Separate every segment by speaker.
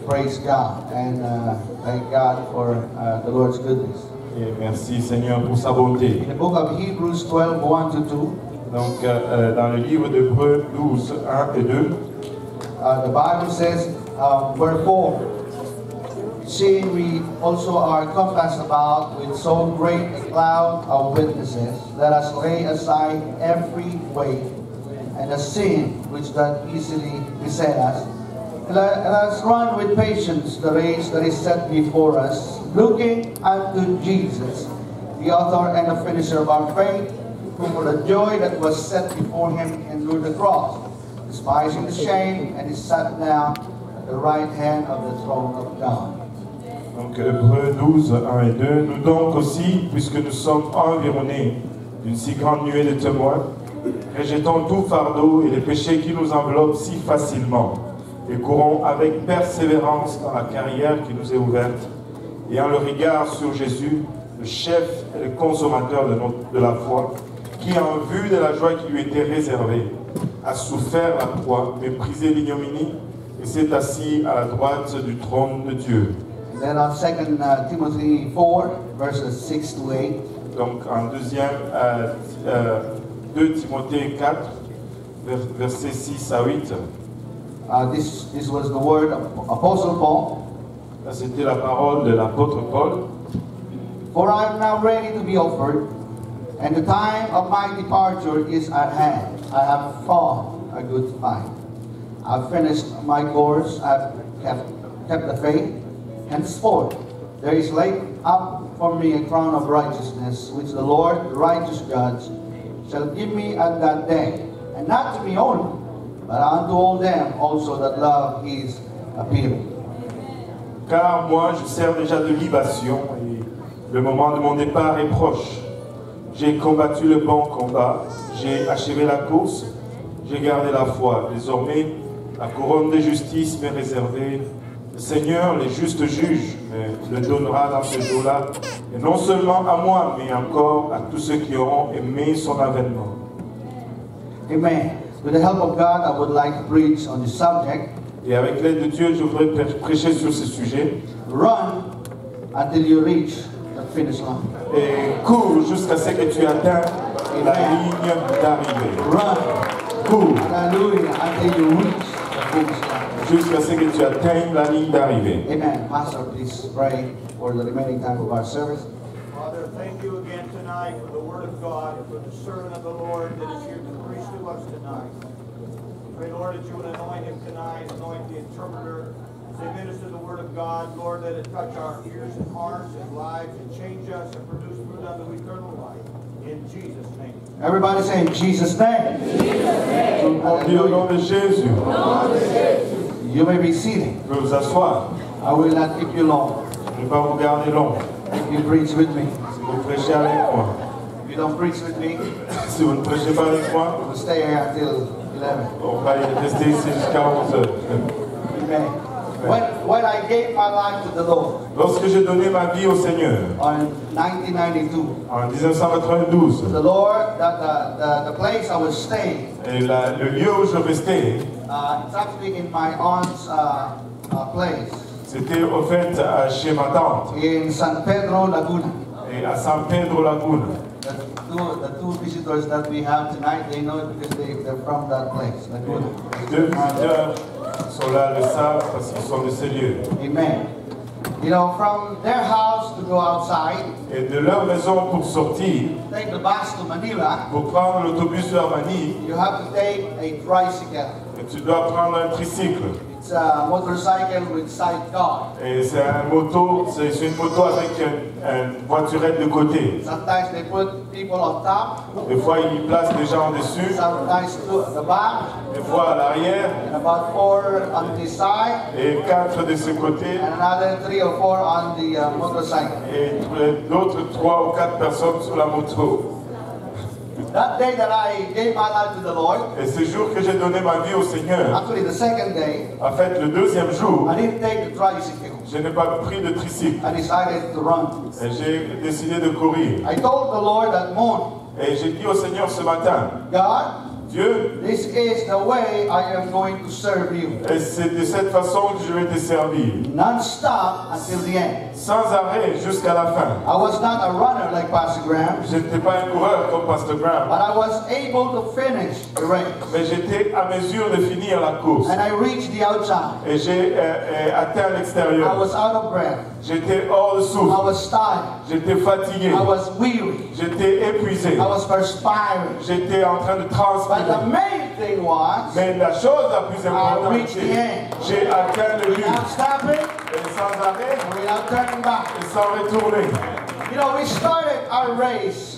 Speaker 1: praise God and thank God for the Lord's goodness.
Speaker 2: Et merci Seigneur pour sa bonté.
Speaker 1: In the book of Hebrews 12, 1-2,
Speaker 2: Donc dans le livre d'Hébreux 12, 1 et 2,
Speaker 1: the Bible says, wherefore, seeing we also are compassed about with so great a cloud of witnesses, let us lay aside every weight and the sin which doth easily beset us. And let us run with patience the race that is set before us, looking unto Jesus, the author and the finisher of our faith, who for the joy that was set before him endured the cross, despising the shame, and is sat down at the right hand of the throne of God.
Speaker 2: donc Hébreux 12, 1 et 2, nous donc aussi, puisque nous sommes environnés d'une si grande nuée de témoins, rejetons tout fardeau et les péchés qui nous enveloppent si facilement, et courons avec persévérance dans la carrière qui nous est ouverte, ayant le regard sur Jésus, le chef et le consommateur de la foi, qui, en vue de la joie qui lui était réservée, a souffert la croix, méprisé l'ignominie, et s'est assis à la droite du trône de Dieu.
Speaker 1: And then on 2 Timothy 4, verses 6-8,
Speaker 2: Donc en 2 Timothée 4, versets 6 à 8,
Speaker 1: this was the word of Apostle Paul.
Speaker 2: là c'était la parole de l'apôtre Paul.
Speaker 1: For I am now ready to be offered, and the time of my departure is at hand. I have fought a good fight. I've finished my course. I've kept the faith. Henceforth, there is laid up for me a crown of righteousness, which the Lord, the righteous judge, shall give me at that day, and not to me only, but unto all them also that love his appearing.
Speaker 2: Car moi je sers déjà de libation, et le moment de mon départ est proche. J'ai combattu le bon combat, j'ai achevé la course, j'ai gardé la foi. Désormais, la couronne de justice m'est réservée. Le Seigneur, les justes juges, me le donnera dans ce jour-là, et non seulement à moi, mais encore à tous ceux qui auront aimé son avènement.
Speaker 1: Amen. With the help of God, I would like to preach on this subject.
Speaker 2: Et avec l'aide de Dieu, je voudrais prêcher sur ce sujet.
Speaker 1: Run until you reach the finish line.
Speaker 2: Et cours jusqu'à ce que tu atteignes la ligne d'arrivée.
Speaker 1: Run.
Speaker 2: Cours
Speaker 1: Hallelujah. Until you reach the finish line.
Speaker 2: jusqu'à ce que tu atteignes la ligne d'arrivée.
Speaker 1: Amen. Pastor, please pray for the remaining time of our service.
Speaker 3: Father, thank you again tonight for the word of God and for the servant of the Lord that is here to preach to us tonight. Pray, Lord, that you would anoint him tonight, anoint the interpreter, as they minister the word of God. Lord, let it touch our ears and hearts and lives and change us and produce fruit unto eternal life. In Jesus' name.
Speaker 1: Everybody say in Jesus' name.
Speaker 2: On dit au nom de Jésus.
Speaker 1: You may be seated.
Speaker 2: Je vais vous asseoir.
Speaker 1: I will not keep you long.
Speaker 2: Je ne vais pas vous garder long.
Speaker 1: If you preach with me.
Speaker 2: Si vous prêchez avec moi.
Speaker 1: If you don't preach with me,
Speaker 2: Si vous ne prêchez pas avec moi,
Speaker 1: we'll stay here until 11.
Speaker 2: on va rester ici jusqu'à 11 heures.
Speaker 1: Amen. When I gave my life to the Lord
Speaker 2: Lorsque j'ai donné ma vie au Seigneur,
Speaker 1: on 1992,
Speaker 2: en 1992,
Speaker 1: the Lord, the place I was staying,
Speaker 2: et le lieu où je restais,
Speaker 1: it's actually in my aunt's place
Speaker 2: c'était au fait chez ma tante,
Speaker 1: in San Pedro Laguna.
Speaker 2: et à San Pedro Laguna.
Speaker 1: The two visitors that we have tonight, they know it because they're from that place, Laguna.
Speaker 2: Deux visiteurs sont là, le savent, parce qu'ils sont de ces lieux.
Speaker 1: Amen. You know, from their house to go outside,
Speaker 2: Et de leur maison pour sortir,
Speaker 1: take the bus to Manila,
Speaker 2: pour prendre l'autobus vers Manille,
Speaker 1: you have to take a tricycle.
Speaker 2: et tu dois prendre un tricycle.
Speaker 1: It's a motorcycle with sidecar.
Speaker 2: Et c'est une moto avec une voiturette de côté.
Speaker 1: Sometimes they put people on top,
Speaker 2: Des fois, ils placent des gens dessus,
Speaker 1: sometimes two at the back,
Speaker 2: des fois à l'arrière,
Speaker 1: and about 4 on this side,
Speaker 2: et 4 de ce côté,
Speaker 1: and another 3 or 4 on the motorcycle.
Speaker 2: et d'autres 3 ou 4 personnes sur la moto.
Speaker 1: That day that I gave my life to the Lord,
Speaker 2: Et ce jour que j'ai donné ma vie au Seigneur,
Speaker 1: actually the second day,
Speaker 2: en fait, le deuxième jour,
Speaker 1: I didn't take the tricycle.
Speaker 2: je n'ai pas pris de tricycle.
Speaker 1: I decided to run.
Speaker 2: Et j'ai décidé de courir.
Speaker 1: I told the Lord that morning,
Speaker 2: Et j'ai dit au Seigneur ce matin,
Speaker 1: God,
Speaker 2: Dieu,
Speaker 1: this is the way I am going to serve you.
Speaker 2: et c'est de cette façon que je vais te servir.
Speaker 1: Non-stop until the end.
Speaker 2: Sans arrêt jusqu'à la fin.
Speaker 1: I was not a runner like Pastor Graham,
Speaker 2: Je n'étais pas un coureur comme Pastor Graham,
Speaker 1: but I was able to finish the race.
Speaker 2: mais j'étais à mesure de finir la course.
Speaker 1: And I reached the outside.
Speaker 2: Et j'ai atteint
Speaker 1: I
Speaker 2: l'extérieur.
Speaker 1: was out of breath.
Speaker 2: J'étais hors de
Speaker 1: I
Speaker 2: souffle.
Speaker 1: was tired.
Speaker 2: J'étais fatigué.
Speaker 1: I was weary.
Speaker 2: J'étais épuisé.
Speaker 1: I was perspiring.
Speaker 2: J'étais en train de
Speaker 1: But the
Speaker 2: transpirer.
Speaker 1: main thing was,
Speaker 2: Mais la chose la plus importante,
Speaker 1: reached the end.
Speaker 2: j'ai atteint le but.
Speaker 1: without stopping,
Speaker 2: Et sans arrêt,
Speaker 1: without turning back.
Speaker 2: et sans retourner.
Speaker 1: You know, we started our race,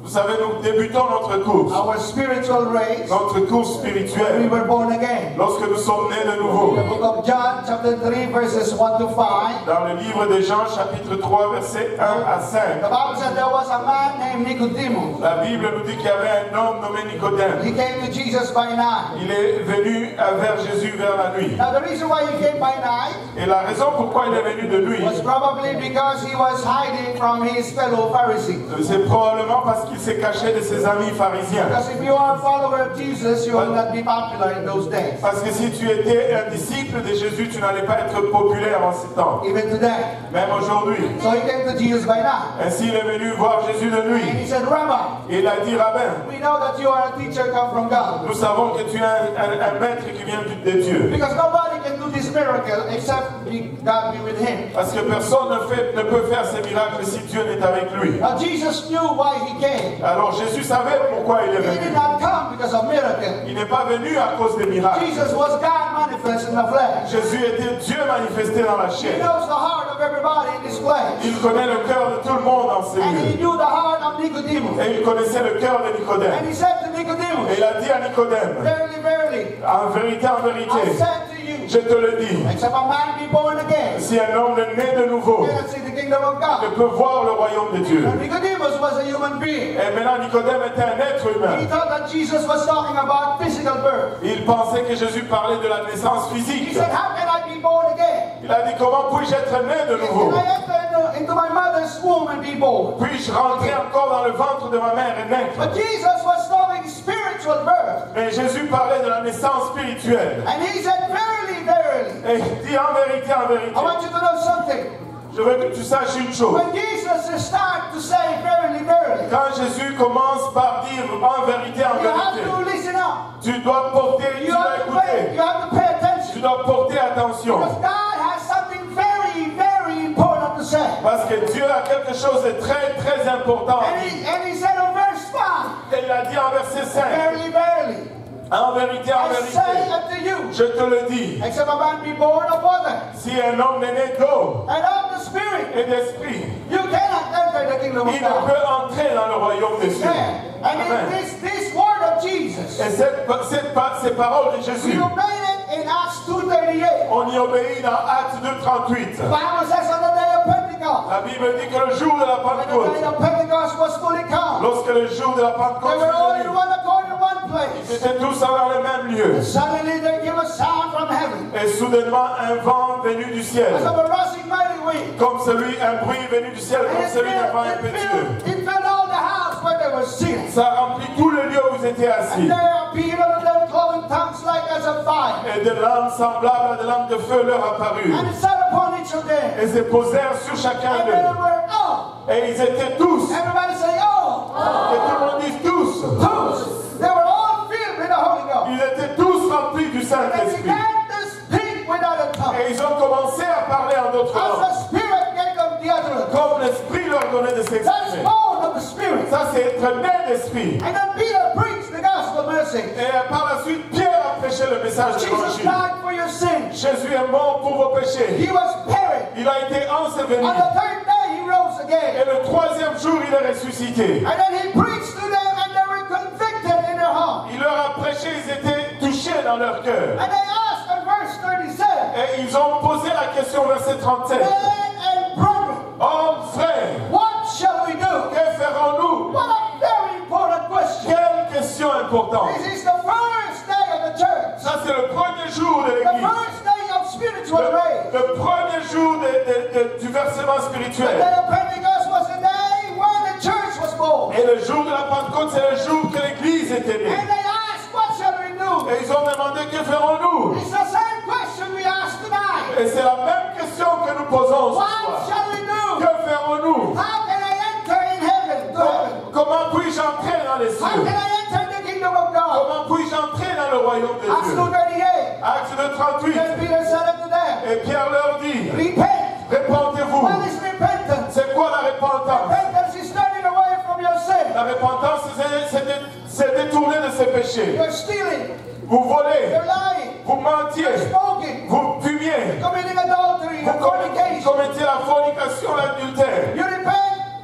Speaker 2: Vous savez, nous débutons notre course.
Speaker 1: our spiritual race,
Speaker 2: Notre course
Speaker 1: when we
Speaker 2: spirituelle.
Speaker 1: were born again.
Speaker 2: Lorsque nous sommes nés de nouveau.
Speaker 1: The book of John, chapter 3, verses 1 to 5.
Speaker 2: Dans le livre de Jean, chapitre 3, versets 1 à 5.
Speaker 1: The Bible said there was a man named Nicodemus.
Speaker 2: La Bible nous dit qu'il y avait un homme nommé Nicodème.
Speaker 1: He came to Jesus by night.
Speaker 2: Il est venu vers Jésus vers la nuit.
Speaker 1: Now the reason why he came by night
Speaker 2: Et la raison pourquoi il est venu de nuit,
Speaker 1: was probably because he was hiding from his fellow Pharisees.
Speaker 2: c'est probablement parce qu'il s'est caché de ses amis pharisiens.
Speaker 1: Because if you are a follower of Jesus, you will not be popular in those days.
Speaker 2: Parce que si tu étais un disciple de Jésus, tu n'allais pas être populaire en ces temps.
Speaker 1: Even today.
Speaker 2: Même aujourd'hui.
Speaker 1: So he came to Jesus by night.
Speaker 2: Ainsi, il est venu voir Jésus de
Speaker 1: And
Speaker 2: nuit.
Speaker 1: he said, Rabbi,
Speaker 2: Et il a dit, Rabbin,
Speaker 1: we know that you are a teacher come from God.
Speaker 2: nous savons que tu es un maître qui vient de Dieu.
Speaker 1: Because nobody can do this miracle except God be with him.
Speaker 2: Parce que personne ne peut faire ces miracles si Dieu n'est avec lui.
Speaker 1: Now Jesus knew why he came.
Speaker 2: Alors Jésus savait pourquoi il est
Speaker 1: He did
Speaker 2: venu.
Speaker 1: not come because of miracle.
Speaker 2: Il n'est pas venu à cause des miracles.
Speaker 1: Jesus was God manifest in the flesh.
Speaker 2: Jésus était Dieu manifesté dans la
Speaker 1: He
Speaker 2: chair.
Speaker 1: knows the heart of everybody in this place.
Speaker 2: Il connaît le cœur de tout le monde dans ces
Speaker 1: And he
Speaker 2: lieux.
Speaker 1: knew the heart of Nicodemus.
Speaker 2: Et il connaissait le cœur de
Speaker 1: And
Speaker 2: Nicodème.
Speaker 1: he said to
Speaker 2: Et
Speaker 1: Nicodemus,
Speaker 2: il a dit à Nicodème,
Speaker 1: verily, verily,
Speaker 2: en vérité,
Speaker 1: I said to you,
Speaker 2: je te le dis,
Speaker 1: except a man be born again,
Speaker 2: si un homme est né de nouveau,
Speaker 1: he cannot see the kingdom of
Speaker 2: ne
Speaker 1: God.
Speaker 2: peut voir le royaume de Dieu.
Speaker 1: Now, Nicodemus was a human being.
Speaker 2: Et maintenant, Nicodème était un être
Speaker 1: He
Speaker 2: humain.
Speaker 1: thought that Jesus was talking about physical birth.
Speaker 2: Il pensait que Jésus parlait de la naissance
Speaker 1: He
Speaker 2: physique.
Speaker 1: said, how can I be born again?
Speaker 2: Il a dit, comment puis-je être né de nouveau?
Speaker 1: Can I enter into my mother's womb and be born?
Speaker 2: Puis-je rentrer encore dans le ventre de ma mère et naître?
Speaker 1: But Jesus was talking spiritual birth.
Speaker 2: Mais Jésus parlait de la naissance spirituelle.
Speaker 1: And he said, verily, verily.
Speaker 2: Et il dit en vérité,
Speaker 1: I want you to know something.
Speaker 2: je veux que tu saches une chose.
Speaker 1: When Jesus starts to say, verily, verily,
Speaker 2: Quand Jésus commence par dire en vérité, en
Speaker 1: you have
Speaker 2: vérité,
Speaker 1: to listen up.
Speaker 2: tu dois porter, tu
Speaker 1: You
Speaker 2: dois
Speaker 1: have to pay, you
Speaker 2: écouter,
Speaker 1: have to pay
Speaker 2: tu
Speaker 1: attention.
Speaker 2: dois porter attention.
Speaker 1: Because God has something very, very important to say.
Speaker 2: Parce que Dieu a quelque chose de très, très important.
Speaker 1: And he said in verse 5,
Speaker 2: Et il a dit en verset 5,
Speaker 1: verily, verily,
Speaker 2: en vérité, en
Speaker 1: I say
Speaker 2: vérité,
Speaker 1: unto you,
Speaker 2: je te le dis,
Speaker 1: except a man be born of water
Speaker 2: si un homme est né d'eau
Speaker 1: and of the Spirit,
Speaker 2: et d'esprit,
Speaker 1: you cannot enter the kingdom of
Speaker 2: il ne
Speaker 1: God.
Speaker 2: peut entrer dans le royaume des cieux.
Speaker 1: Amen. And
Speaker 2: Amen.
Speaker 1: in this word of Jesus,
Speaker 2: Et ces paroles de
Speaker 1: we
Speaker 2: Jésus,
Speaker 1: obeyed it in Acts 2:38.
Speaker 2: on y obéit dans Actes 2:38.
Speaker 1: The Bible says on the day of Pentecost,
Speaker 2: La Bible dit que le jour de la
Speaker 1: when the day
Speaker 2: Pentecôte,
Speaker 1: of Pentecost was fully come,
Speaker 2: lorsque le jour de la
Speaker 1: they
Speaker 2: Pentecôte
Speaker 1: were all
Speaker 2: fut
Speaker 1: in
Speaker 2: venu,
Speaker 1: one accord in one
Speaker 2: ils
Speaker 1: place.
Speaker 2: étaient tous dans le même lieu.
Speaker 1: And suddenly there came a sound from heaven,
Speaker 2: Et soudainement, un vent venu du ciel,
Speaker 1: as of a rushing mighty wind.
Speaker 2: comme un bruit venu du ciel,
Speaker 1: And
Speaker 2: comme
Speaker 1: it
Speaker 2: celui d'un vent
Speaker 1: filled,
Speaker 2: impétueux.
Speaker 1: it filled all the house where they were sitting.
Speaker 2: Ça remplit tout le lieu où ils étaient
Speaker 1: And
Speaker 2: assis.
Speaker 1: there appeared unto them cloven tongues like as of fire.
Speaker 2: Et des lames semblables à des lames de feu leur apparurent.
Speaker 1: And it sat upon each of them.
Speaker 2: Et se posèrent sur chacun
Speaker 1: And they
Speaker 2: d'eux.
Speaker 1: were, oh,
Speaker 2: Et ils étaient tous,
Speaker 1: everybody say, oh,
Speaker 2: et tout le monde dit tous,
Speaker 1: whose? They were all filled with the Holy Ghost.
Speaker 2: ils étaient tous remplis du
Speaker 1: They
Speaker 2: Saint-Esprit.
Speaker 1: began to speak without a tongue.
Speaker 2: Et ils ont commencé à parler en d'autres
Speaker 1: As
Speaker 2: langues.
Speaker 1: the Spirit gave them the utterance.
Speaker 2: Comme l'Esprit leur donnait de
Speaker 1: That's
Speaker 2: s'exprimer.
Speaker 1: born of the Spirit.
Speaker 2: Ça, c'est être né d'Esprit.
Speaker 1: And then Peter preached the gospel message.
Speaker 2: Et par la suite, Pierre a prêché le message de
Speaker 1: Jesus
Speaker 2: l'Évangile.
Speaker 1: died for your sins.
Speaker 2: Jésus est mort pour vos péchés.
Speaker 1: He was buried.
Speaker 2: Il a été enseveli.
Speaker 1: On the third day he rose
Speaker 2: Et
Speaker 1: again.
Speaker 2: le troisième jour, il est ressuscité.
Speaker 1: And then he preached to them and they were convicted in their heart.
Speaker 2: Il leur a prêché, ils étaient touchés dans leur cœur.
Speaker 1: And they asked in verse 37,
Speaker 2: Et ils ont posé la question, verset 37.
Speaker 1: men and brethren,
Speaker 2: Hommes, frères,
Speaker 1: what shall we do?
Speaker 2: que ferons-nous?
Speaker 1: What a very important question.
Speaker 2: Quelle question importante.
Speaker 1: This is the first day of the church.
Speaker 2: Ça, c'est le premier jour de
Speaker 1: The
Speaker 2: l'Église.
Speaker 1: first day of spiritual race.
Speaker 2: Le premier jour du versement
Speaker 1: The
Speaker 2: spirituel.
Speaker 1: day of Pentecost was the day when the church was born.
Speaker 2: Et le jour de la Pentecôte, c'est le jour que l'Église était née.
Speaker 1: And they asked, what
Speaker 2: Et ils ont demandé que ferons-nous?
Speaker 1: It's the same question we ask tonight.
Speaker 2: Et c'est la même question que nous posons ce
Speaker 1: What
Speaker 2: soir.
Speaker 1: shall we do?
Speaker 2: Que ferons-nous?
Speaker 1: How can I enter in heaven? To heaven?
Speaker 2: Comment puis-je entrer dans les
Speaker 1: How can
Speaker 2: cieux?
Speaker 1: I enter the kingdom of God?
Speaker 2: Comment puis-je entrer dans le royaume de
Speaker 1: Acts
Speaker 2: Dieu?
Speaker 1: 2:38.
Speaker 2: Acte 2:38.
Speaker 1: Then Peter said unto them,
Speaker 2: Et Pierre leur dit,
Speaker 1: repent.
Speaker 2: répentez-vous.
Speaker 1: What is repentance?
Speaker 2: C'est quoi la repentance?
Speaker 1: Repentance is turning away from your sin.
Speaker 2: La repentance, c'est détourner de ses péchés.
Speaker 1: You're stealing.
Speaker 2: Vous volez,
Speaker 1: You're lying.
Speaker 2: vous mentiez,
Speaker 1: You're smoking.
Speaker 2: vous fumiez,
Speaker 1: Committing adultery
Speaker 2: vous
Speaker 1: and fornication.
Speaker 2: commettez la fornication, l'adultère.
Speaker 1: You repent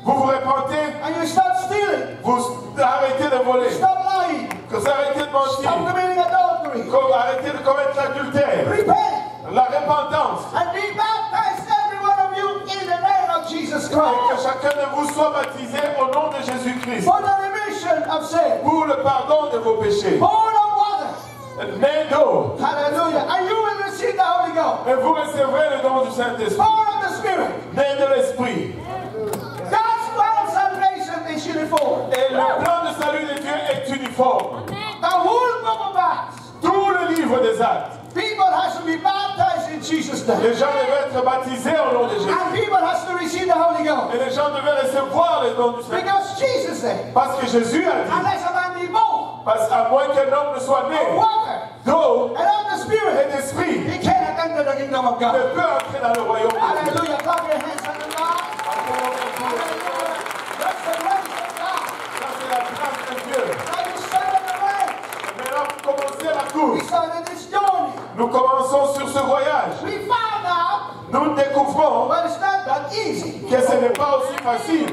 Speaker 2: Vous vous repentez,
Speaker 1: and you stop stealing.
Speaker 2: vous arrêtez de voler,
Speaker 1: Stop lying.
Speaker 2: que vous arrêtez de mentir,
Speaker 1: Stop committing adultery.
Speaker 2: que vous arrêtez de commettre l'adultère.
Speaker 1: Repent
Speaker 2: La repentance.
Speaker 1: and be baptized, every one of you, in the name of Jesus
Speaker 2: Et que
Speaker 1: Christ.
Speaker 2: chacun de vous soit baptisé au nom de Jésus-Christ
Speaker 1: For the remission of sin.
Speaker 2: pour le pardon de vos péchés.
Speaker 1: Born of water.
Speaker 2: Né d'eau.
Speaker 1: Hallelujah. And you will receive the Holy Ghost.
Speaker 2: Et vous recevrez le don du Saint-Esprit.
Speaker 1: Born of the Spirit.
Speaker 2: Né de l'Esprit.
Speaker 1: God's plan of salvation is uniform.
Speaker 2: Et le plan de salut de Dieu est uniforme.
Speaker 1: The whole book of Acts.
Speaker 2: Tout le livre des actes.
Speaker 1: People has to be baptized in Jesus' name.
Speaker 2: Les gens devaient être baptisés au nom de Jésus.
Speaker 1: And people has to receive the Holy Ghost.
Speaker 2: Et les gens devaient recevoir le don du Saint-Esprit.
Speaker 1: Because Jesus said,
Speaker 2: Parce que Jésus a dit,
Speaker 1: unless a man be born
Speaker 2: parce qu'à moins qu'un homme ne soit
Speaker 1: of
Speaker 2: né
Speaker 1: water
Speaker 2: d'eau
Speaker 1: and of the
Speaker 2: et
Speaker 1: Spirit,
Speaker 2: d'esprit,
Speaker 1: he cannot enter the kingdom of
Speaker 2: ne
Speaker 1: God.
Speaker 2: peut entrer dans le royaume de Dieu.
Speaker 1: Hallelujah. Clap your hands unto God. Hallelujah. That's the grace of God.
Speaker 2: Ça, c'est la grâce de Dieu.
Speaker 1: Now you started the race.
Speaker 2: Maintenant, vous commencez la
Speaker 1: We
Speaker 2: course.
Speaker 1: started this journey.
Speaker 2: Nous commençons sur ce voyage.
Speaker 1: We found out,
Speaker 2: Nous découvrons
Speaker 1: but it's not that easy.
Speaker 2: que ce n'est pas aussi facile.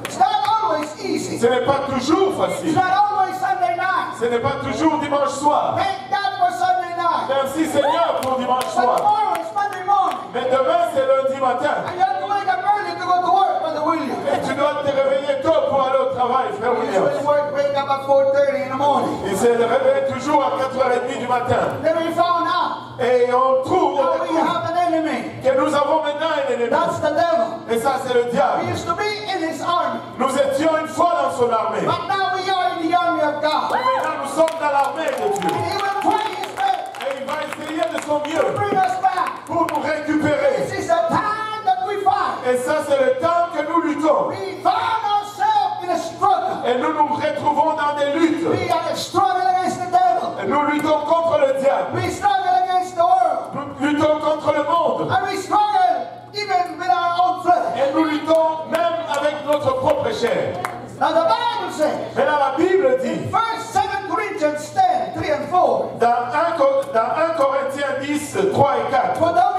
Speaker 1: It's not always easy.
Speaker 2: Ce n'est pas toujours
Speaker 1: It's
Speaker 2: facile.
Speaker 1: not always Sunday night.
Speaker 2: Ce n'est pas toujours dimanche soir.
Speaker 1: Thank God for Sunday night.
Speaker 2: Merci Seigneur pour dimanche
Speaker 1: But
Speaker 2: soir.
Speaker 1: tomorrow is Monday morning.
Speaker 2: Mais demain c'est lundi matin.
Speaker 1: And you have to wake up early to go to work, Brother William.
Speaker 2: Et tu dois te réveiller tôt pour aller au travail, frère
Speaker 1: You
Speaker 2: William.
Speaker 1: usually wake up at 4:30 in the morning.
Speaker 2: Il se réveille toujours à 4h30 du matin.
Speaker 1: Then we found out
Speaker 2: Et on trouve
Speaker 1: that we have an enemy.
Speaker 2: que nous avons maintenant un ennemi.
Speaker 1: That's the devil.
Speaker 2: Et ça c'est le
Speaker 1: We
Speaker 2: diable.
Speaker 1: used to be in his army.
Speaker 2: Nous étions une fois dans son armée.
Speaker 1: But now we are in the army of God.
Speaker 2: Et maintenant nous sommes dans l'armée de Dieu.
Speaker 1: And he will try his best
Speaker 2: Et il va essayer de son
Speaker 1: to
Speaker 2: mieux
Speaker 1: bring us back.
Speaker 2: pour nous récupérer.
Speaker 1: This is the time that we fight.
Speaker 2: Et ça c'est le temps que nous luttons.
Speaker 1: We find ourselves in a struggle.
Speaker 2: Et nous nous retrouvons dans des luttes.
Speaker 1: We are struggling against the devil.
Speaker 2: Et nous luttons contre le diable.
Speaker 1: We struggle against the world.
Speaker 2: Nous luttons contre le monde.
Speaker 1: And we struggle even with our own flesh.
Speaker 2: Et nous luttons même avec notre propre chair.
Speaker 1: Now the Bible says,
Speaker 2: Mais là, la Bible dit,
Speaker 1: first 2 Corinthians 10, 3 and 4.
Speaker 2: dans 1 Corinthiens 10, 3 et 4,
Speaker 1: For though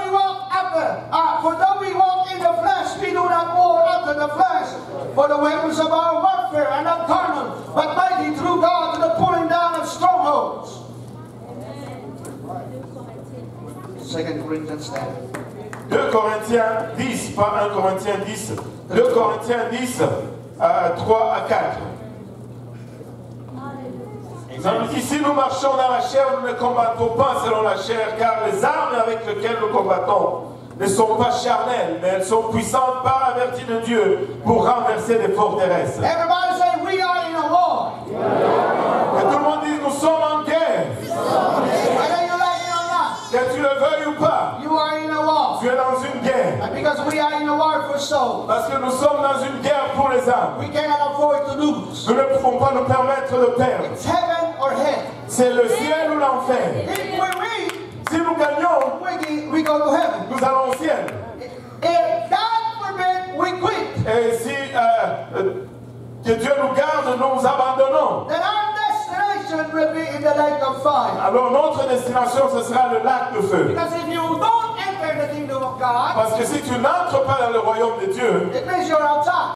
Speaker 1: we walk in the flesh, we do not war after the flesh. For the weapons of our warfare are not carnal, but mighty through God to the pulling down of strongholds. 2 Corinthians 10.
Speaker 2: 2 Corinthiens 10, pas 1 Corinthiens 10, 2 Corinthiens 10, 3 à 4. Donc, ici, nous marchons dans la chair, nous ne combattons pas selon la chair, car les armes avec lesquelles nous combattons ne sont pas charnelles, mais elles sont puissantes par la vertu de Dieu pour renverser les forteresses.
Speaker 1: Everybody say, we are in a war.
Speaker 2: Et tout le monde dit, nous sommes en guerre.
Speaker 1: Whether you like it or not,
Speaker 2: Que tu le veuilles ou pas,
Speaker 1: you are in a war.
Speaker 2: tu es dans une guerre.
Speaker 1: And because we are in a war for souls,
Speaker 2: Parce que nous sommes dans une guerre pour les âmes.
Speaker 1: we cannot afford to lose.
Speaker 2: Nous ne pouvons pas nous permettre de perdre.
Speaker 1: It's heaven or hell.
Speaker 2: C'est le ciel ou l'enfer.
Speaker 1: If we win,
Speaker 2: Si nous gagnons,
Speaker 1: we go to heaven.
Speaker 2: nous allons au ciel.
Speaker 1: If God forbid we quit,
Speaker 2: Et si que Dieu nous garde, nous abandonnons.
Speaker 1: then our destination will be in the lake of fire.
Speaker 2: Alors notre destination, ce sera le lac de feu.
Speaker 1: Because if you don't enter the kingdom of God,
Speaker 2: Parce que si tu n'entres pas dans le royaume de Dieu,
Speaker 1: it means you're outside.